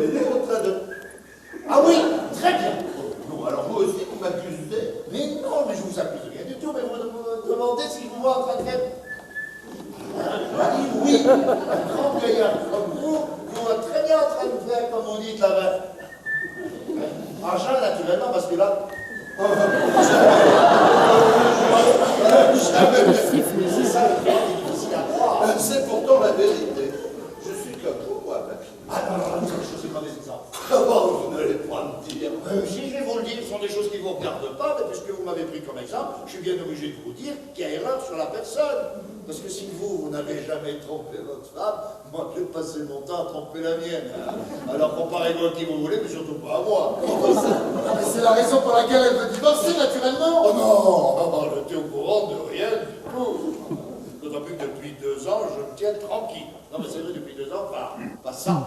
elle est en train de... Ah oui, très bien. Non, alors vous aussi, vous m'accusez. Mais non, mais je vous accuse rien du tout, mais vous me demandez si vous voyez en train de faire... Oui, un grand gaillard comme vous êtes très bien en train de faire, comme on dit, de la main. Argent, naturellement, parce que là... C'est pourtant la vérité. Je suis comme vous, moi, papy. Ah non, non, non, je sais pas des exemples. Comment vous n'allez pas me dire? Si je vais vous le dire, ce sont des choses qui ne vous regardent pas, mais puisque vous m'avez pris comme exemple, je suis bien obligé de vous dire qu'il y a erreur sur la personne. Parce que si vous n'avez jamais trompé votre femme, moi je vais passer mon temps à tromper la mienne. Alors comparez-moi à qui vous voulez, mais surtout pas à moi. Mais c'est la raison pour laquelle elle veut divorcer, naturellement. Oh non, j'étais au courant de rien du tout. D'autant plus que depuis 2 ans, je me tiens tranquille. Non mais c'est vrai, depuis 2 ans, pas ça.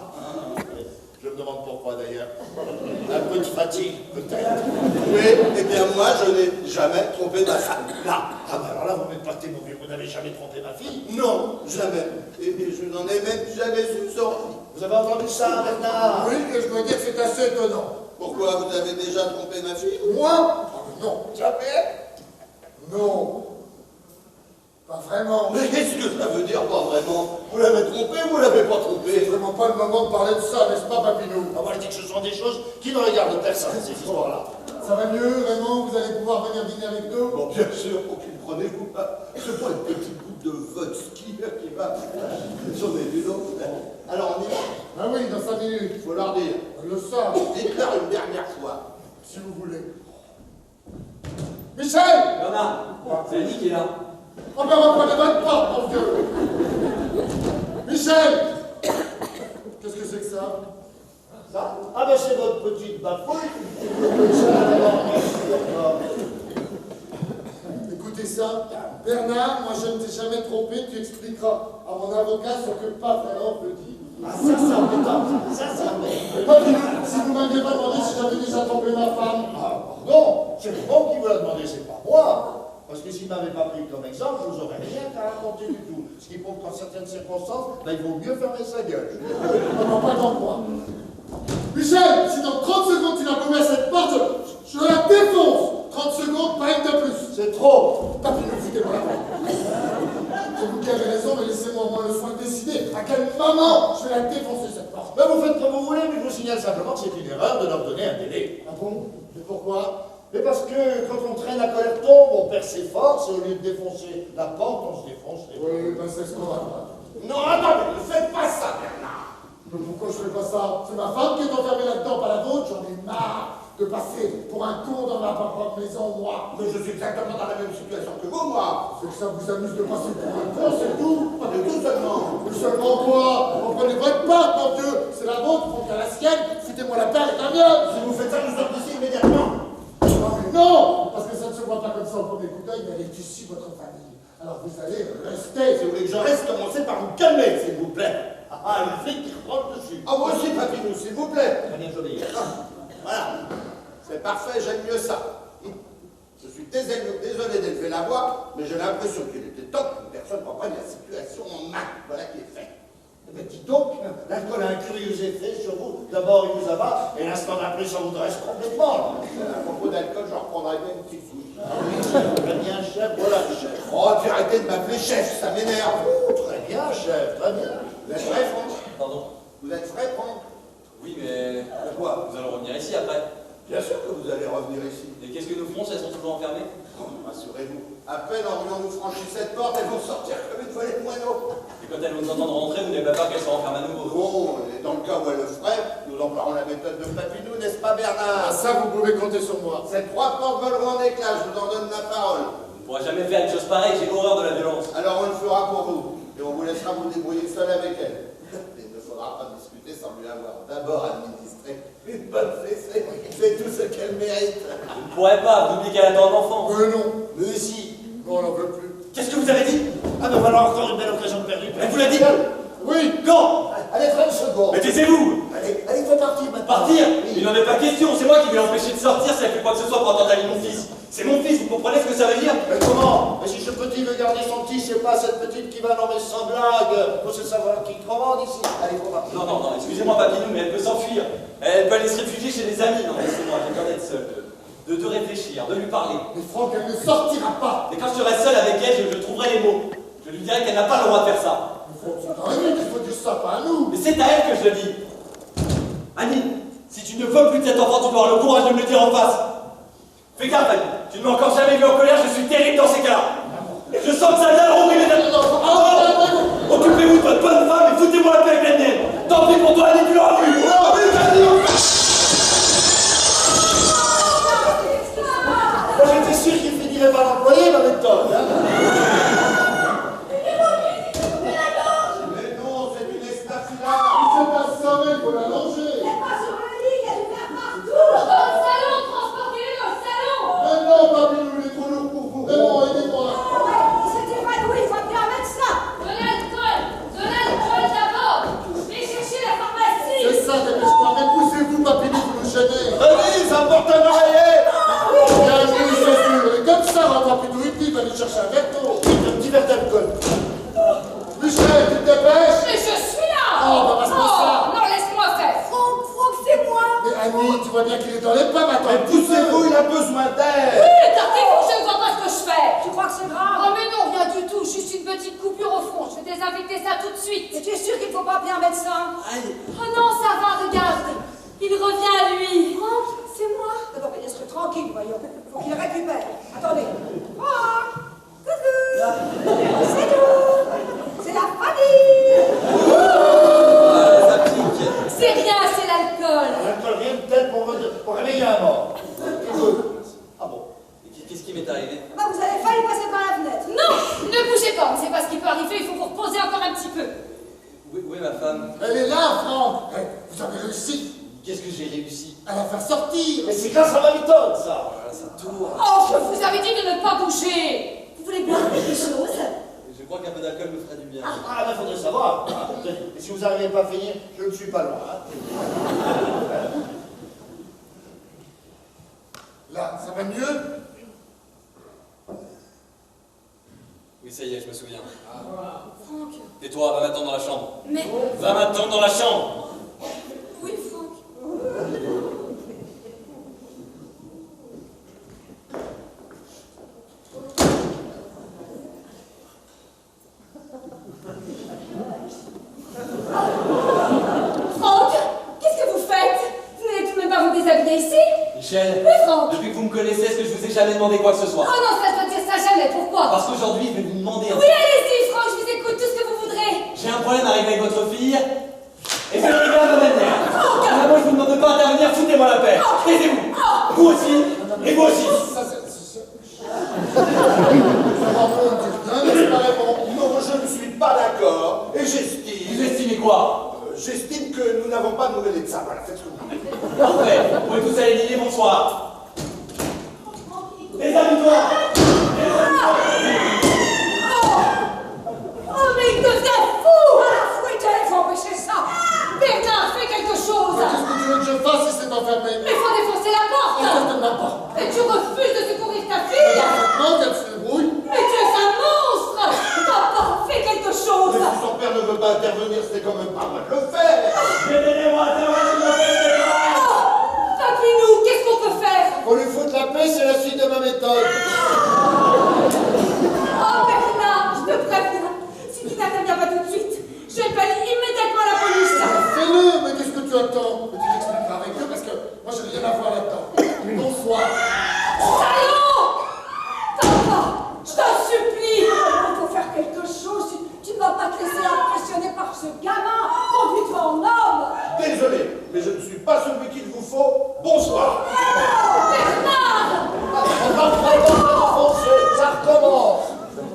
Je me demande pourquoi d'ailleurs. Un peu de fatigue, peut-être. Oui, eh bien moi, je n'ai jamais trompé ma femme. Là, ah ben alors là, vous m'êtes pas mauvais, vous n'avez jamais trompé ma fille. Non, jamais. Et je n'en ai même jamais eu son envie. Vous avez entendu ça, Bernard? Oui, et je dois dire que c'est assez étonnant. Pourquoi vous avez déjà trompé ma fille? Moi? Non. Jamais? Non. Pas vraiment. Mais qu'est-ce que ça veut dire, pas vraiment? Vous l'avez trompé ou vous l'avez pas trompé? C'est vraiment pas le moment de parler de ça, n'est-ce pas, Papinou? Ah, moi je dis que ce sont des choses qui ne regardent personne, ces histoires-là. Ça va mieux, vraiment? Vous allez pouvoir venir dîner avec nous? Bon, bien sûr, comprenez-vous pas. C'est pas une petite goutte de vodka qui va. J'en ai vu d'autres. Alors on y va? Ah oui, dans 5 minutes. Faut leur dire. Le ça, Déclare une dernière fois. si vous voulez. Michel! Bernard, c'est Annie qui est là. Oh ben on va pas des bonnes portes, mon vieux! Michel! Qu'est-ce que c'est que ça? Ça? Ah ben c'est votre petite bafouille. Écoutez ça, Bernard, moi je ne t'ai jamais trompé, tu expliqueras à mon avocat ce que pas vraiment veut dire. Ah ça c'est embêtant, ça c'est embêtant. Papinou, si vous m'aviez pas demandé si j'avais déjà trompé ma femme. Ah pardon, c'est bon qui vous l'a demandé, c'est pas moi. Parce que s'il ne m'avait pas pris comme exemple, je vous aurais rien qu'à raconter du tout. Ce qui prouve qu'en certaines circonstances, ben, il vaut mieux fermer sa gueule. Non, pas dans quoi. Michel, si dans 30 secondes tu n'as pas ouvert cette porte, je la défonce. 30 secondes, pas une de plus. C'est trop. Papinou, foutez-moi la porte. C'est vous qui avez raison, mais laissez-moi au moins le soin de décider à quel moment je vais la défoncer cette porte. Ben, vous faites comme vous voulez, mais je vous signale simplement que c'est une erreur de leur donner un délai. Ah bon? Et pourquoi? Mais parce que quand on traîne à colère tombe, on perd ses forces et au lieu de défoncer la porte, on se défonce les bras. Oui, ben c'est ce qu'on va. Non, attendez, ne faites pas ça, Bernard. Mais pourquoi je fais pas ça? C'est ma femme qui est enfermée là-dedans, pas la vôtre. J'en ai marre de passer pour un con dans ma propre maison, moi. Mais je suis exactement dans la même situation que vous, moi. C'est que ça vous amuse de passer pour un con, c'est tout. Pas de tout seulement. Mais seulement quoi? On prenez votre part, mon Dieu. C'est la vôtre, on prend la sienne. Foutez-moi la paire et la mienne. Si vous faites ça, je sors d'ici immédiatement. Non, parce que ça ne se voit pas comme ça au premier coup d'œil, mais elle est ici, votre famille. Alors vous allez rester. Si vous voulez que je reste, commencez par vous calmer, s'il vous plaît. Ah, le flic qui reprend le dessus. Ah, moi aussi, Papinou, s'il vous plaît. Très bien, j'obéis. Voilà. C'est parfait, j'aime mieux ça. Je suis désolé d'élever la voix, mais j'ai l'impression qu'il était temps qu'une personne comprenne la situation en main. Voilà qui est fait. Mais dites donc, l'alcool a un curieux effet sur vous. D'abord, il vous abat, et l'instant d'après, ça vous dresse complètement. À propos d'alcool, j'en reprendrai bien une petite souche. Ah oui, très bien, chef, voilà, chef. Oh, puis arrêtez de m'appeler chef, ça m'énerve. Très bien, chef, très bien. Vous êtes prêt, Franck? Pardon? Vous êtes prêt, Franck? Oui, mais De quoi? nous allons revenir ici après. Bien sûr que vous allez revenir ici. Et qu'est-ce que nous ferons si elles sont toujours enfermées? Oh, rassurez-vous, à peine aurions-nous franchi cette porte, elles vont sortir comme une volée de moineaux. Et quand elles vont nous entendre rentrer, vous n'avez pas peur qu'elles se renferment à nouveau? Bon, et dans le cas où elles le feraient, nous emploierons la méthode de Papinou, n'est-ce pas, Ah, Bernard? ça, vous pouvez compter sur moi. Ces 3 portes voleront en éclat, je vous en donne la parole. On ne pourra jamais faire une chose pareille, j'ai horreur de la violence. Alors on le fera pour vous, et on vous laissera vous débrouiller seul avec elle. Il ne faudra pas discuter sans lui avoir d'abord administré une bonne fessée. C'est tout ce qu'elle mérite. Vous ne pourrez pas, vous oubliez qu'elle attend un enfant. Non. Mais si. Non, on n'en veut plus. Qu'est-ce que vous avez dit? Ah ben voilà encore une belle occasion de perdre. Elle vous l'a dit? Oui. Quand? Allez, 30 secondes. Mais taisez-vous! Allez, il faut partir maintenant. Partir? Oui. Il n'en est pas question, c'est moi qui vais l'empêcher de sortir si elle fait quoi que ce soit pour attendre la vie de mon fils. C'est mon fils, vous comprenez ce que ça veut dire? Mais comment? Mais si ce petit veut garder son petit, c'est pas cette petite qui va nommer sans blague. Faut se savoir qui commande ici. Allez, faut voir. Non, non, non, excusez-moi, Papinou, mais elle peut s'enfuir. Elle peut aller se réfugier chez des amis. Non, laissez-moi, j'ai besoin d'être seul, de réfléchir, de lui parler. Mais Franck, elle ne sortira pas. Et quand je serai seul avec elle, je trouverai les mots. Je lui dirai qu'elle n'a pas le droit de faire ça. Mais Franck, c'est à lui qu'il faut dire ça, pas à nous. Mais c'est à elle que je le dis. Annie, si tu ne veux plus de cet enfant, tu dois avoir le courage de me le dire en face. Fais gaffe, Annie. Tu ne m'as encore jamais vu en colère, je suis terrible dans ces cas-là. Je sens que ça vient de rompre les Occupez-vous de votre bonne femme et foutez-moi la paix avec la mienne. Tant pis pour toi, Annie, tu l'auras vu. Moi, j'étais sûr qu'il finirait par l'employer, ma méthode. Mais non, c'est une estafila. C'est pas ça, il faut la longer. Pas sur le lit, il y a du verre partout. Au salon, transportez-le au salon. Mais non, Papinou, il est trop lourd pour vous. Vraiment, aidez-moi. Il s'est évanoui, il faut bien mettre ça. De l'alcool d'abord. Vais chercher la pharmacie. C'est ça, dépêche-toi. Mais poussez-vous, Papinou, vous nous gênez. Allez, ça porte un oreiller. Bien joué, c'est sûr. Et comme ça, on va Papinou, il va aller chercher un verre d'eau. Un petit verre d'alcool. Michel, tu te dépêches. Mais je suis là. Oh, bah, passe-moi ça. Non, laisse-moi faire. Franck, c'est moi. Mais Annie, tu vois bien qu'il est dans les pommes, attends. Mais poussez-vous, il a besoin d'aide. Oui, écartez-vous, je ne vois pas ce que je fais. Tu crois que c'est grave? Oh mais non, rien du tout. Juste une petite coupure au front. Je vais désinfecter ça tout de suite. Et tu es sûr qu'il ne faut pas bien mettre ça? Oh non, ça va, regarde. Il revient à lui. Franck, c'est moi. Non, mais laisse-le tranquille, voyons. Faut qu'il récupère. Attendez. Franck. Coucou. C'est nous. C'est la famille. Ça pique. C'est rien, c'est l'alcool. L'alcool, rien de tel pour réveiller un mort. Ah bon? Qu'est-ce qui m'est arrivé? Bah, vous avez failli passer par la fenêtre. Non, ne bougez pas. On ne sait pas ce qui peut arriver. Il faut vous reposer encore un petit peu. Où est ma femme? Elle est là, Franck. Vous avez réussi Qu'est-ce que j'ai réussi? à la faire sortir. Mais c'est grâce à ma méthode, ça. Voilà, ça tourne. Oh, je vous avais dit de ne pas bouger. Vous voulez boire quelque chose? Je crois qu'un peu d'alcool me ferait du bien. Ah, ben, faudrait savoir. Et si vous n'arrivez pas à finir, je ne suis pas loin. Hein. Là, ça va mieux? Oui, ça y est, je me souviens. Franck. Tais-toi, va m'attendre dans la chambre. Mais... Va m'attendre dans la chambre. Oui, Franck. Franck, qu'est-ce que vous faites? Vous n'allez tout de même pas vous déshabiller ici? Michel, Oui, Franck. depuis que vous me connaissez, est-ce que je vous ai jamais demandé quoi que ce soit? Oh non, ça, je dois dire ça jamais. Pourquoi? Parce qu'aujourd'hui, je vais vous demander un Oui, allez-y, Franck, je vous écoute tout ce que vous voudrez. J'ai un problème à régler avec votre fille, et je vais le régler à ma manière. Ah, moi, je vous demande de pas intervenir, foutez-moi la paix. Taisez-vous. Vous aussi, et vous aussi. Ça, c'est... Ça va pas dire rien, mais c'est pas répondre. Non, je ne suis pas d'accord et Vous j'estime. estimez quoi? J'estime que nous n'avons pas de nouvelles de ça. Voilà, faites ce que vous voulez. Parfait. Vous pouvez tous aller dîner, bonsoir. Déshabille-toi. Oh, mais il devient fou! Ah, fouettez, il faut empêcher ça! Bernard, fais quelque chose! Qu'est-ce que tu veux que je fasse si c'est enfermé? Mais il faut défoncer la porte! Certainement pas. Et tu refuses de secourir ta fille! Non, qu'elle se débrouille. Mais tu es un monstre! Papa, fais quelque chose! Mais si son père ne veut pas intervenir, c'est quand même pas moi de le faire. Aidez-moi, c'est moi qui m'appelle. Oh! Papinou, qu'est-ce qu'on peut faire? Pour lui foutre la paix, c'est la suite de ma méthode. Oh, Bernard, je te préviens! Si tu n'interviens pas tout de suite, je appelle immédiatement la police! Fais-le, mais qu'est-ce que tu attends? Mais tu l'expliqueras avec eux parce que moi j'ai rien à voir là-dedans. Bonsoir. Salaud! Papa, je t'en supplie! Il faut faire quelque chose. Tu ne vas pas te laisser impressionner par ce gamin. Conduis-toi en homme! Désolé, mais je ne suis pas celui qu'il vous faut. Bonsoir. Bernard! On va enfoncer, ça recommence.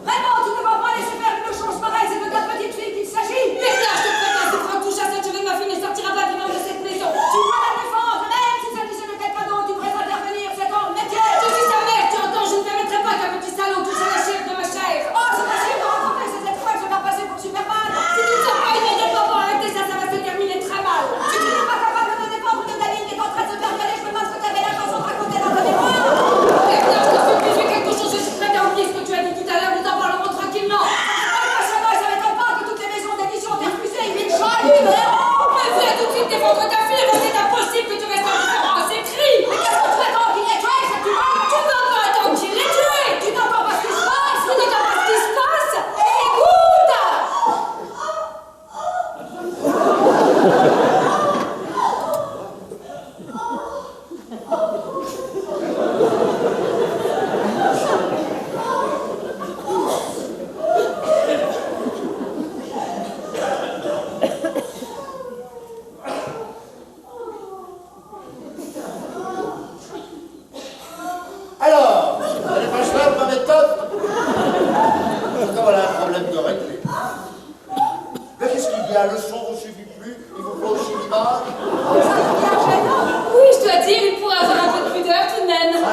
Vraiment, tu ne vas pas laisser faire une chose pareille, c'est de ta petite fille qu'il s'agit! Bernard, je te préviens, si Franck touche à cette cheveux de ma fille ne sortira pas vivant de cette maison! Tu dois la défendre, même si ça dit de quelqu'un d'autre, tu pourrais intervenir, c'est ton métier!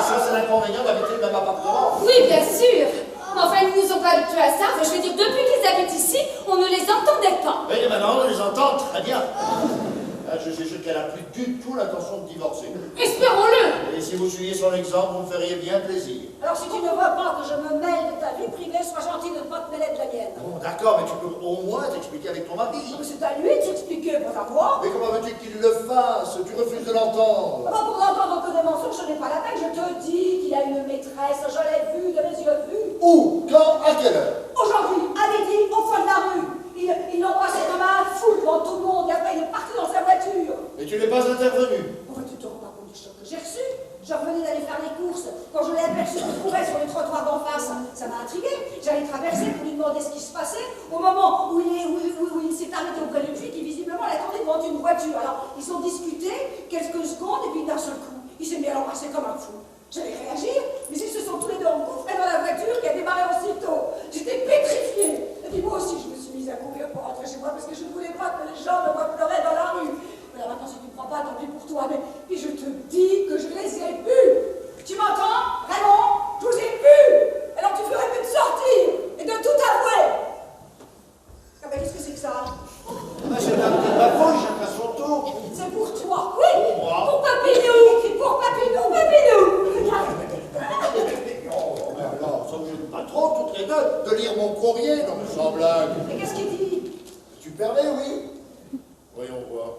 ça, c'est l'inconvénient d'habiter le même appartement. Oui, bien sûr. Mais enfin, ils nous ont pas habitués à ça. Enfin, je veux dire, depuis qu'ils habitent ici, on ne les entendait pas. Oui, et maintenant, on les entend très bien. Ah, je suis sûr qu'elle n'a plus du tout l'intention de divorcer. Espérons-le. Et si vous suiviez son exemple, vous me feriez bien plaisir. Alors si tu ne veux pas que je me mêle de ta vie privée, sois gentil de ne pas te mêler de la mienne. Bon, d'accord, mais tu peux au moins t'expliquer avec ton mari. Mais c'est à lui de s'expliquer, pas à moi. Mais comment veux-tu qu'il le fasse? Tu refuses de l'entendre. Ah bah, pour n'entendre que des mensonges, je n'ai pas la tête. Je te dis qu'il a une maîtresse, je l'ai vu de mes yeux vus. Où? Quand? À quelle heure? Aujourd'hui, à midi, au fond de la rue. Il l'embrassait comme un fou devant tout le monde et après il est parti dans sa voiture. Mais tu n'es pas intervenu. Oh, tu te rends pas compte du choc que j'ai reçu? Je revenais d'aller faire les courses. Quand je l'ai aperçu se courait sur le trottoir d'en face, ça m'a intrigué. J'allais traverser pour lui demander ce qui se passait. Au moment où il s'est arrêté auprès d'une fille qui visiblement l'attendait devant une voiture. Alors, ils ont discuté quelques secondes et puis d'un seul coup, il s'est mis à l'embrasser comme un fou. J'allais réagir, mais ils se sont tous les deux engouffrés dans la voiture qui a démarré aussitôt. J'étais pétrifiée. Et puis moi aussi, je me suis mise à courir pour rentrer chez moi parce que je ne voulais pas que les gens me voient pleurer dans la rue. Mais là maintenant, si tu ne crois pas, tant pis pour toi, mais puis je te dis que je les ai vus. Tu m'entends, Raymond? Je vous ai vus. Alors tu ferais mieux de sortir et de tout avouer. Ah ben qu'est-ce que c'est que ça? Ah, c'est un petit bafouille, chacun son tour. C'est pour toi, oui. Pour moi. Pour Papinou. Pour Papinou, Papinou. Regarde. Oh, alors, ça vous pas trop, toutes les deux, de lire mon courrier, non mais sans blague. Mais qu'est-ce qu'il dit? Tu permets, oui? Voyons voir.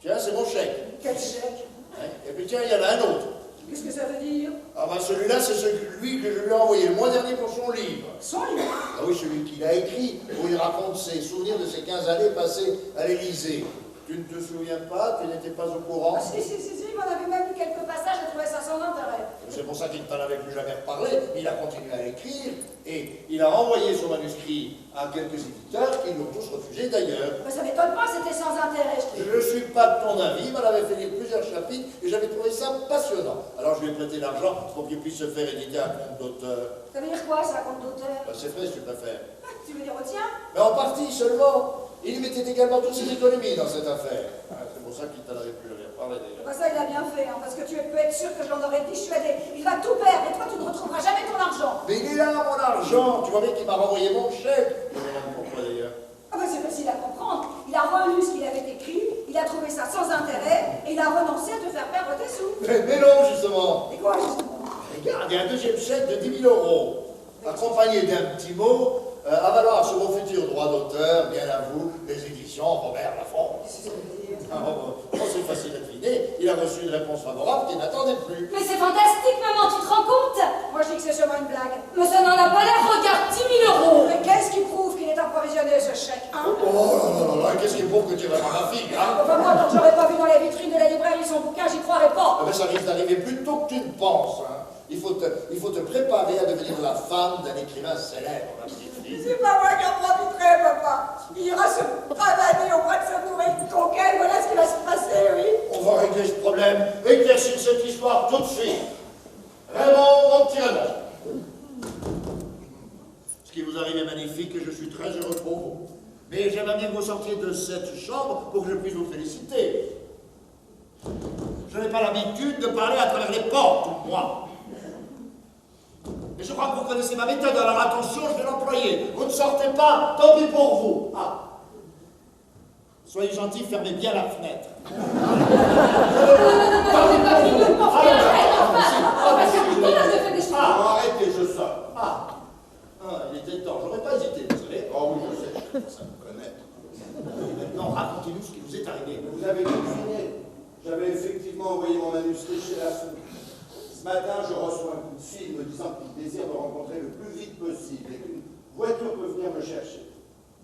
Tiens, c'est mon chèque. Quel chèque? Hein? Et puis tiens, il y en a un autre. Qu'est-ce que ça veut dire? Ah bah celui-là, c'est celui que je lui ai envoyé le mois dernier pour son livre. Son livre? Ah oui, celui qu'il a écrit, où il raconte ses souvenirs de ses 15 années passées à l'Élysée. Tu ne te souviens pas? Tu n'étais pas au courant? Ah, si, il m'en avait même lu quelques passages, j'ai trouvé ça sans intérêt. C'est pour ça qu'il ne t'en avait plus jamais reparlé. Il a continué à écrire et il a envoyé son manuscrit à quelques éditeurs qui l'ont tous refusé d'ailleurs. Mais ça m'étonne pas, c'était sans intérêt, je Je ne suis pas de ton avis, il m'en avait fait lire plusieurs chapitres et j'avais trouvé ça passionnant. Alors je lui ai prêté l'argent pour qu'il puisse se faire éditer un compte d'auteur. Ça veut dire quoi, ça, compte d'auteur? Ben, c'est vrai si tu préfères. Tu veux dire au tien? Mais en partie seulement. Il mettait également toutes ses économies dans cette affaire. Ah, c'est pour ça qu'il t'en avait plus jamais reparlé d'ailleurs. Bah ça, il a bien fait, hein, parce que tu peux être sûr que je l'en aurais dissuadé. Il va tout perdre et toi, tu ne retrouveras jamais ton argent. Mais il est là, mon argent. Tu vois bien qu'il m'a renvoyé mon chèque. Je me demande pourquoi d'ailleurs. Ah bah c'est facile à comprendre. Il a relu ce qu'il avait écrit, il a trouvé ça sans intérêt et il a renoncé à te faire perdre tes sous. Mais non, justement. Et quoi, justement? Regarde, il y a un deuxième chèque de 10 000 €, accompagné d'un petit mot à valoir sur vos futurs droits d'auteur, bien à vous, les éditions Robert Laffont. Qu'est-ce que ça veut dire? C'est facile à deviner. Il a reçu une réponse favorable qu'il n'attendait plus. Mais c'est fantastique, maman, tu te rends compte? Moi, je dis que c'est sûrement une blague. Mais ça n'en a pas l'air, regarde, 10 000 €. Mais qu'est-ce qui prouve qu'il est approvisionné, ce chèque, hein? Oh là là, qu'est-ce qui prouve que tu es vraiment ma fille, hein? Enfin, moi, tant que j'aurais pas vu dans la vitrine de la librairie son bouquin, j'y croirais pas. Ah ben, ça risque d'arriver plus tôt que tu ne penses, hein. Il faut te préparer à devenir la femme d'un écrivain célèbre, ma petite fille. C'est pas moi qui en profiterai, papa. Il ira se pavaner au bras de sa nourrice conquête, voilà ce qui va se passer, oui. On va régler ce problème, éclaircir cette histoire tout de suite. Raymond, mon petit Raymond. Ce qui vous arrive est magnifique et je suis très heureux pour vous. Mais j'aimerais bien que vous sortiez de cette chambre pour que je puisse vous féliciter. Je n'ai pas l'habitude de parler à travers les portes, moi. Mais je crois que vous connaissez ma méthode, alors attention, je vais l'employer. Vous ne sortez pas, tant pis pour vous. Ah. Soyez gentils, fermez bien la fenêtre. Arrêtez, je sors. Ah, il était temps, j'aurais pas hésité, vous savez. Oh oui, je sais, je commence à me connaître. Maintenant, racontez-nous ce qui vous est arrivé. Vous avez deviné. J'avais effectivement envoyé mon manuscrit chez la Laffont. Ce matin, je reçois un coup de fil me disant qu'il désire me rencontrer le plus vite possible et qu'une voiture peut venir me chercher.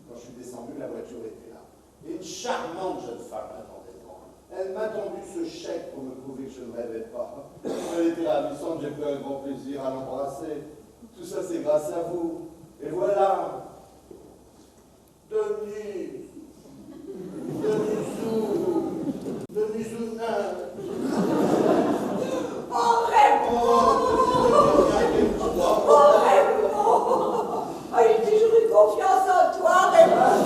Quand je suis descendu, la voiture était là. Et une charmante jeune femme m'attendait devant. Elle m'a tendu ce chèque pour me prouver que je ne rêvais pas. Elle était ravissante, j'ai pris un grand plaisir à l'embrasser. Tout ça, c'est grâce à vous. Et voilà. Denis. Oh, Raymond! Oh, Raymond! Ah, j'ai toujours eu confiance en toi, Raymond!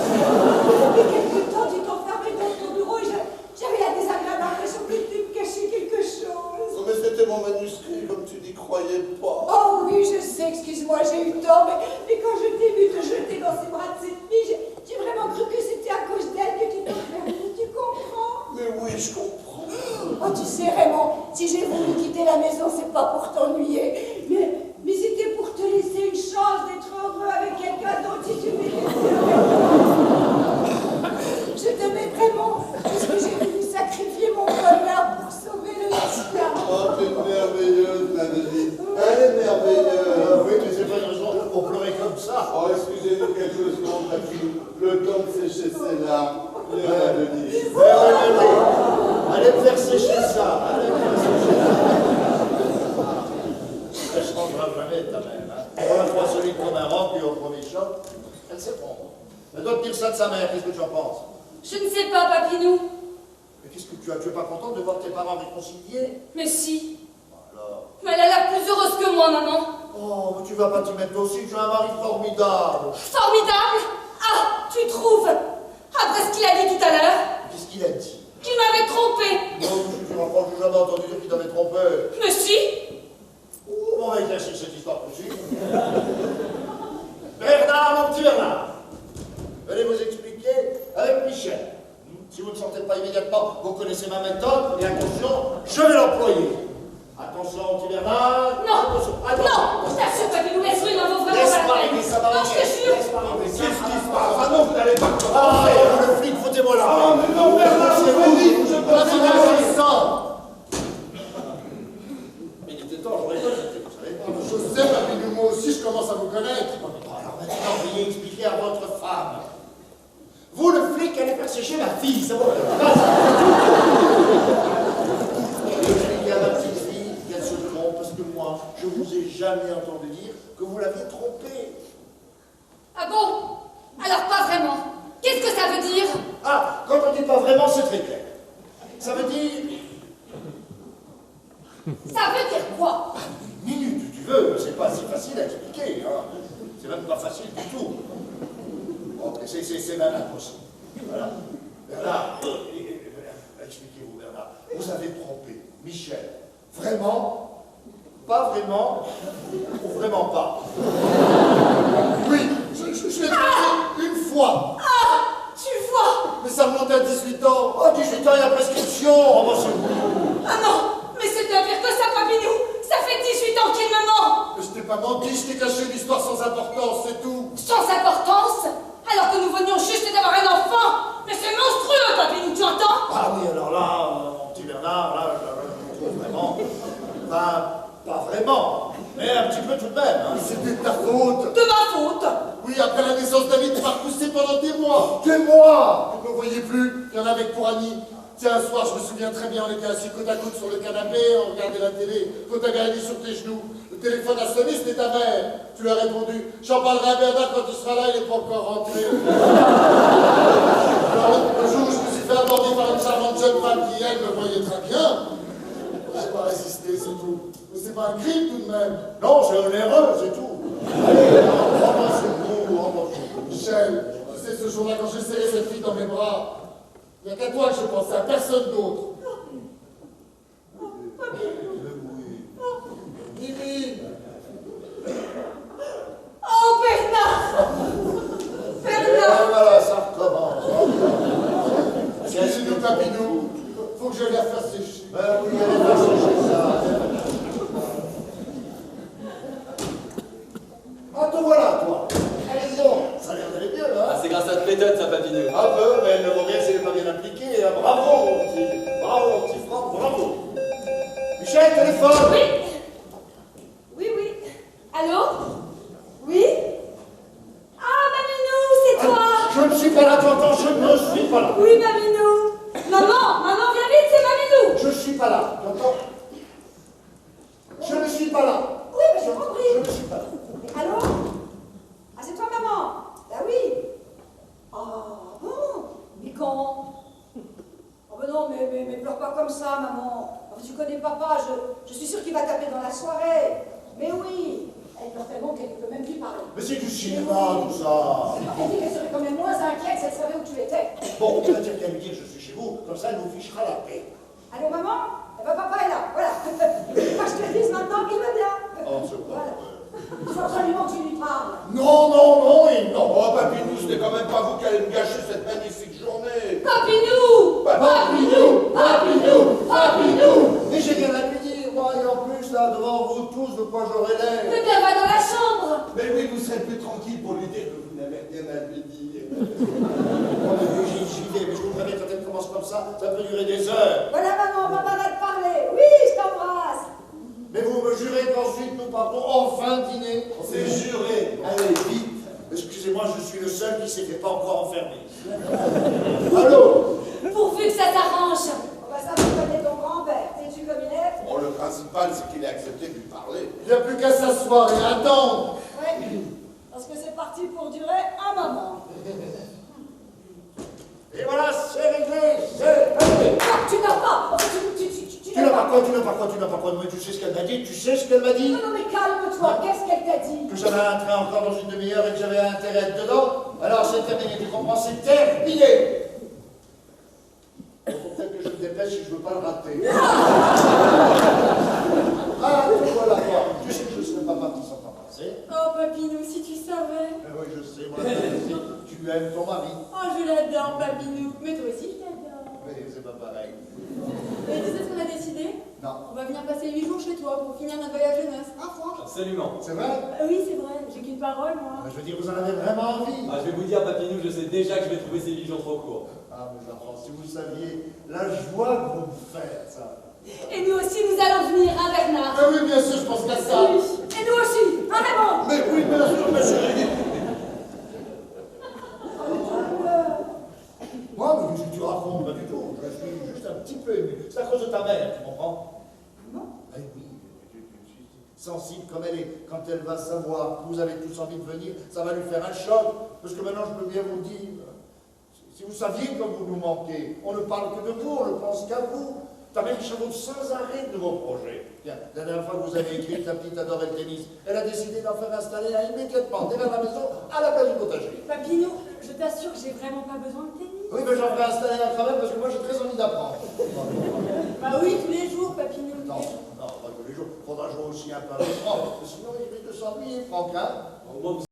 Depuis quelque temps, tu t'enfermais dans ton bureau et j'avais la désagréable impression que tu me cachais quelque chose. Oh, mais c'était mon manuscrit, comme tu n'y croyais pas. Oh oui, je sais, excuse-moi, j'ai eu tort, mais quand je t'ai vu te jeter dans ses bras de cette fille, j'ai vraiment cru que c'était à cause d'elle que tu t'es perdu, tu comprends? Mais oui, je comprends. Oh, tu sais, Raymond, si j'ai voulu quitter la maison, c'est pas pour t'ennuyer, mais c'était pour te laisser une chance d'être heureux avec quelqu'un d'autre si tu m'étais Je t'aimais vraiment, puisque j'ai voulu sacrifier mon bonheur pour sauver le tien. Oh, t'es merveilleuse, Madeline. Elle est merveilleuse. Oui, mais c'est pas une raison pour pleurer comme ça. Oh, excusez-nous quelque chose contre la fille. Le temps de sécher ses larmes. Madeline. Allez me faire sécher ça. Allez me faire sécher ça. Elle ne changera jamais ta mère. Hein. On la croit solide comme un roc, puis au premier choc, elle s'effondre. Elle doit tenir ça de sa mère, qu'est-ce que tu en penses? Je ne sais pas, Papinou. Mais qu'est-ce que tu as? Tu es pas contente de voir tes parents réconciliés? Mais si. Alors. Mais elle a l'air plus heureuse que moi, maman. Oh, mais tu vas pas t'y mettre toi aussi, tu as un mari formidable. Formidable. Ah, tu trouves? Après ce qu'il a dit tout à l'heure, Qu'est-ce qu'il a dit? qu'il m'avait trompé. Non, je ne crois que j'ai jamais entendu dire qu'il t'avait trompé. Mais si. Oh, on va éclaircir cette histoire tout de suite. Bernard, mon petit Bernard, venez vous expliquer avec Michel. Si vous ne sentez pas immédiatement, vous connaissez ma méthode, et attention, je vais l'employer. Attention, petit Bernard. Non. Attention, Non, attention. je t'assure, Papinou, laisse-le, il n'en vaut vraiment Laisse pas la pas peine. aider, ça va Non, je te jure. Mais qu'est-ce qui se passe? Ah non, vous n'allez pas Ah, commencer. le flic, foutez-moi là. Ah, mais non, Bernard, c'est vous dites, je peux Mais il était temps, j'aurais pas été, vous savez. Je sais, Papinou, moi aussi, je commence à vous connaître. Alors maintenant, veuillez expliquer à votre femme. Vous, le flic, allez faire sécher ma fille, c'est bon. Et expliquez à ma petite fille qu'elle se trompe, parce que moi, je vous ai jamais entendu dire que vous l'aviez trompée. Ah bon? Alors pas vraiment. Qu'est-ce que ça veut dire? Ah, quand on dit pas vraiment, c'est très clair. Ça veut dire... Ça veut dire quoi? Minute, si tu veux, c'est pas si facile à expliquer. Hein. C'est même pas facile du tout. Bon, c'est même impossible. Voilà. Bernard, expliquez-vous, Bernard. Vous avez trompé Michel. Vraiment? Pas vraiment? Ou vraiment pas? Oui, je l'ai trompé une fois. Ah! Tu vois? Mais ça remonte à 18 ans. Oh, 18 ans, il y a prescription. Oh, moi, c'est vous. Ah non! Mais c'est bien pire que ça, Papinou! Ça fait 18 ans qu'il me ment! Mais je t'ai pas menti, je t'ai caché une histoire sans importance, c'est tout. Sans importance! Alors que nous venions juste d'avoir un enfant! Mais c'est monstrueux, Papinou, tu entends? Ah oui, alors là, mon petit Bernard, là, je trouve vraiment... Pas vraiment, mais un petit peu tout de même. Hein. C'était de ta faute. De ma faute! Oui, après la naissance d'Annie, tu m'as repoussé pendant des mois. Des mois. Vous ne me voyez plus. Il y en avait pour Annie. Tiens, un soir, je me souviens très bien, on était assis côte à côte sur le canapé, on regardait la télé. Quand t'avais Annie sur tes genoux, le téléphone a sonné, c'était ta mère. Tu lui as répondu, j'en parlerai à Bernard quand il sera là, il n'est pas encore rentré. Alors, le jour où je me suis fait aborder par une charmante jeune femme qui, elle, me voyait très bien, j'ai pas résisté, c'est tout. Mais c'est pas un crime tout de même. Non, c'est onéreux, c'est tout. Allez, embrassez-vous, embrassez-vous. Michel, tu sais, ce jour-là, quand j'ai serré cette fille dans mes bras, il n'y a qu'à toi que je pensais, à personne d'autre. Mimi. Oh, Bernard! Et Bernard! voilà, ça recommence. Excusez-nous, Papinou. Faut que je la fasse sécher. Ben oui, allez faire sécher ça. Ah, te voilà, toi. Allez, bon, ça a l'air d'aller bien, Ah, hein. c'est grâce à ta méthode, ça, Papinou. Un peu, mais elle ne vaut rien si elle n'est pas bien impliquée. Hein. Bravo, mon petit Franck, bravo. Michel, téléphone. Oui? Oui, oui. Allô? Oui? Ah, Maminou, c'est toi! Je ne suis pas là, tu entends, je ne suis pas là. Oui, Maminou! Maman, viens vite, c'est Maminou! Je ne suis pas là, tu entends? Je ne suis pas là. Oui, mais j'ai compris. Je ne suis pas là. Allô? Ah, c'est toi, maman? Bah oui. Ah, bon? Mais quand? Oh, ben non, mais pleure pas comme ça, maman. Enfin, tu connais papa, je suis sûre qu'il va taper dans la soirée. Mais oui. Elle pleure tellement qu'elle ne peut même plus parler. Mais c'est du cinéma, tout ça. Elle dit qu'elle serait quand même moins inquiète si elle savait où tu étais. Bon, tu vas dire qu'elle me dit que je suis chez vous, comme ça elle nous fichera la paix. Allô, maman? Eh ben, papa est là, voilà. Faut que je te dise maintenant qu'il me Il faut absolument que tu lui parles. Non, non, non et non. Oh, Papinou, c'était quand même pas vous qui allez me gâcher cette magnifique journée. Papinou! Papinou, Papinou, Papinou. Mais j'ai rien à lui dire, moi, et en plus, là, devant vous tous, de quoi j'aurais l'air. Eh bien, va dans la chambre! Mais oui, vous serez plus tranquille pour lui dire que vous n'avez rien à lui dire. J'y vais, mais je vous préviens, quand elle commence comme ça peut durer des heures. Voilà, maman, papa va te parler. Oui, je t'embrasse. Mais vous me jurez qu'ensuite nous partons enfin dîner. C'est juré. Allez, vite. Excusez-moi, je suis le seul qui s'était pas encore enfermé. Allô? Pourvu que ça t'arrange! Oh, bah, ça, tu connais ton grand-père. Sais-tu comme il est? Bon, le principal, c'est qu'il ait accepté de lui parler. Il n'y a plus qu'à s'asseoir et attendre. Oui, parce que c'est parti pour durer un moment. Et voilà, c'est réglé, c'est réglé. Non, tu n'as pas. Enfin, Tu n'as pas quoi, tu n'as pas quoi, tu n'as pas quoi. Mais tu sais ce qu'elle m'a dit, tu sais ce qu'elle m'a dit? Non, non, mais calme-toi. Qu'est-ce qu'elle t'a dit? Que j'avais un train encore dans une demi-heure et que j'avais intérêt à être dedans. Alors c'est terminé, tu comprends, c'est terminé. Il faut peut-être que je me dépêche si je ne veux pas le rater. Ah, tu vois là, toi. Tu sais que je ne serais pas parti sans t'embrasser. Oh, Papinou, si tu savais! Oui, je sais, moi, tu aimes ton mari. Oh, je l'adore, Papinou! Mais toi aussi, je t'adore! Oui, c'est pas pareil. Et tu sais ce qu'on a décidé? Non. On va venir passer 8 jours chez toi pour finir notre voyage de noces. Ah, franchement. Absolument. C'est vrai? Oui, c'est vrai, j'ai qu'une parole, moi. Je veux dire, vous en avez vraiment envie? Ah, je vais vous dire, Papinou, je sais déjà que je vais trouver ces 8 jours trop courts. Ah, mais enfants, si vous saviez la joie que vous me faites, ça. Et nous aussi, nous allons venir, hein, Bernard? Ah oui, bien sûr, je pense qu'à ça. Oui. Et nous aussi, hein, Raymond? Mais oui, bien sûr, ma chérie. Moi, mais qu'est-ce que tu racontes? Pas du tout. Je suis juste un petit peu ému. C'est à cause de ta mère, tu comprends? Non. Ah oui, sensible comme elle est. Quand elle va savoir que vous avez tous envie de venir, ça va lui faire un choc. Parce que maintenant, je peux bien vous dire, si vous saviez comme vous nous manquez, on ne parle que de vous, on ne pense qu'à vous. Ta mère chevauche sans arrêt de vos projets. Tiens, la dernière fois que vous avez écrit que la petite adorait le tennis, elle a décidé d'en faire installer un immédiatement derrière la maison, à la place du potager. Papinou, je t'assure que j'ai vraiment pas besoin de tennis. Oui, mais j'en ferai installer un quand même parce que moi j'ai très envie d'apprendre. Bah oui, tous les jours, Papinou. Non, non, pas tous les jours. Faudra jouer aussi un peu avec Franck. Sinon, il risque de s'ennuyer, Franck, hein? Moi, vous